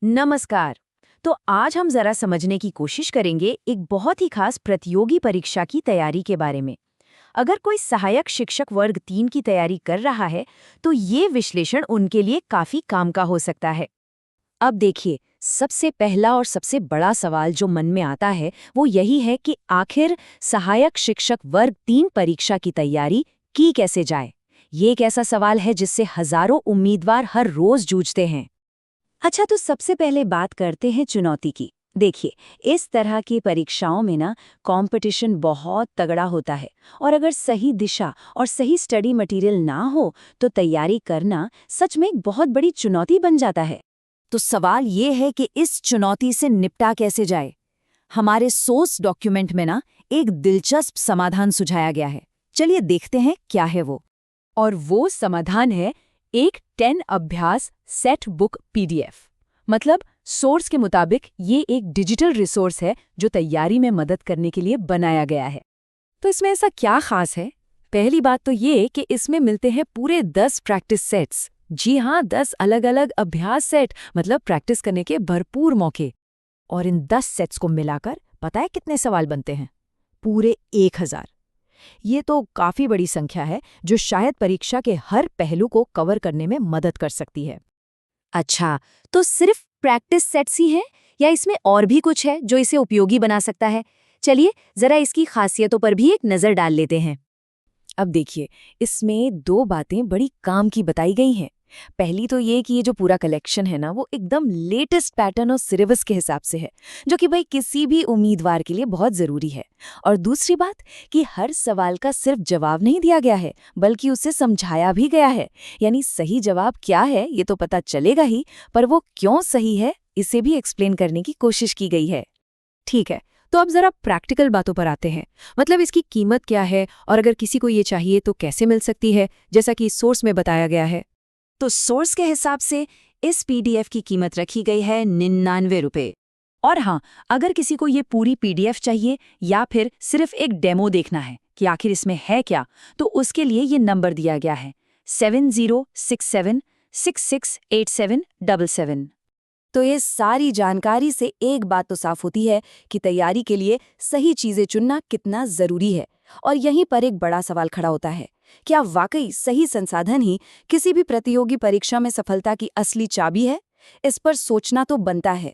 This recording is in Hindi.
नमस्कार। तो आज हम जरा समझने की कोशिश करेंगे एक बहुत ही खास प्रतियोगी परीक्षा की तैयारी के बारे में। अगर कोई सहायक शिक्षक वर्ग 3 की तैयारी कर रहा है तो ये विश्लेषण उनके लिए काफी काम का हो सकता है। अब देखिए, सबसे पहला और सबसे बड़ा सवाल जो मन में आता है वो यही है कि आखिर सहायक शिक्षक वर्ग 3 परीक्षा की तैयारी की कैसे जाए। ये एक ऐसा सवाल है जिससे हजारों उम्मीदवार हर रोज जूझते हैं। अच्छा, तो सबसे पहले बात करते हैं चुनौती की। देखिए, इस तरह की परीक्षाओं में ना कंपटीशन बहुत तगड़ा होता है, और अगर सही दिशा और सही स्टडी मटेरियल ना हो तो तैयारी करना सच में एक बहुत बड़ी चुनौती बन जाता है। तो सवाल ये है कि इस चुनौती से निपटा कैसे जाए। हमारे सोर्स डॉक्यूमेंट में ना एक दिलचस्प समाधान सुझाया गया है। चलिए देखते हैं क्या है वो। और वो समाधान है एक 10 अभ्यास सेट बुक पीडीएफ। मतलब सोर्स के मुताबिक ये एक डिजिटल रिसोर्स है जो तैयारी में मदद करने के लिए बनाया गया है। तो इसमें ऐसा क्या खास है? पहली बात तो ये कि इसमें मिलते हैं पूरे 10 प्रैक्टिस सेट्स। जी हाँ, 10 अलग अलग अभ्यास सेट, मतलब प्रैक्टिस करने के भरपूर मौके। और इन 10 सेट्स को मिलाकर पता है कितने सवाल बनते हैं? पूरे 1000। ये तो काफी बड़ी संख्या है जो शायद परीक्षा के हर पहलू को कवर करने में मदद कर सकती है। अच्छा, तो सिर्फ प्रैक्टिस सेट्स ही हैं या इसमें और भी कुछ है जो इसे उपयोगी बना सकता है? चलिए जरा इसकी खासियतों पर भी एक नजर डाल लेते हैं। अब देखिए, इसमें दो बातें बड़ी काम की बताई गई हैं। पहली तो ये कि ये जो पूरा कलेक्शन है ना, वो एकदम लेटेस्ट पैटर्न और सिलेबस के हिसाब से है, जो कि भाई किसी भी उम्मीदवार के लिए बहुत ज़रूरी है। और दूसरी बात कि हर सवाल का सिर्फ जवाब नहीं दिया गया है, बल्कि उसे समझाया भी गया है। यानी सही जवाब क्या है ये तो पता चलेगा ही, पर वो क्यों सही है इसे भी एक्सप्लेन करने की कोशिश की गई है। ठीक है, तो अब जरा प्रैक्टिकल बातों पर आते हैं। मतलब इसकी कीमत क्या है, और अगर किसी को ये चाहिए तो कैसे मिल सकती है, जैसा कि सोर्स में बताया गया है। तो सोर्स के हिसाब से इस पीडीएफ की कीमत रखी गई है 99 रुपये। और हाँ, अगर किसी को ये पूरी पीडीएफ चाहिए या फिर सिर्फ एक डेमो देखना है कि आखिर इसमें है क्या, तो उसके लिए ये नंबर दिया गया है 7067668777। तो ये सारी जानकारी से एक बात तो साफ होती है कि तैयारी के लिए सही चीजें चुनना कितना जरूरी है। और यहीं पर एक बड़ा सवाल खड़ा होता है, क्या वाकई सही संसाधन ही किसी भी प्रतियोगी परीक्षा में सफलता की असली चाबी है? इस पर सोचना तो बनता है।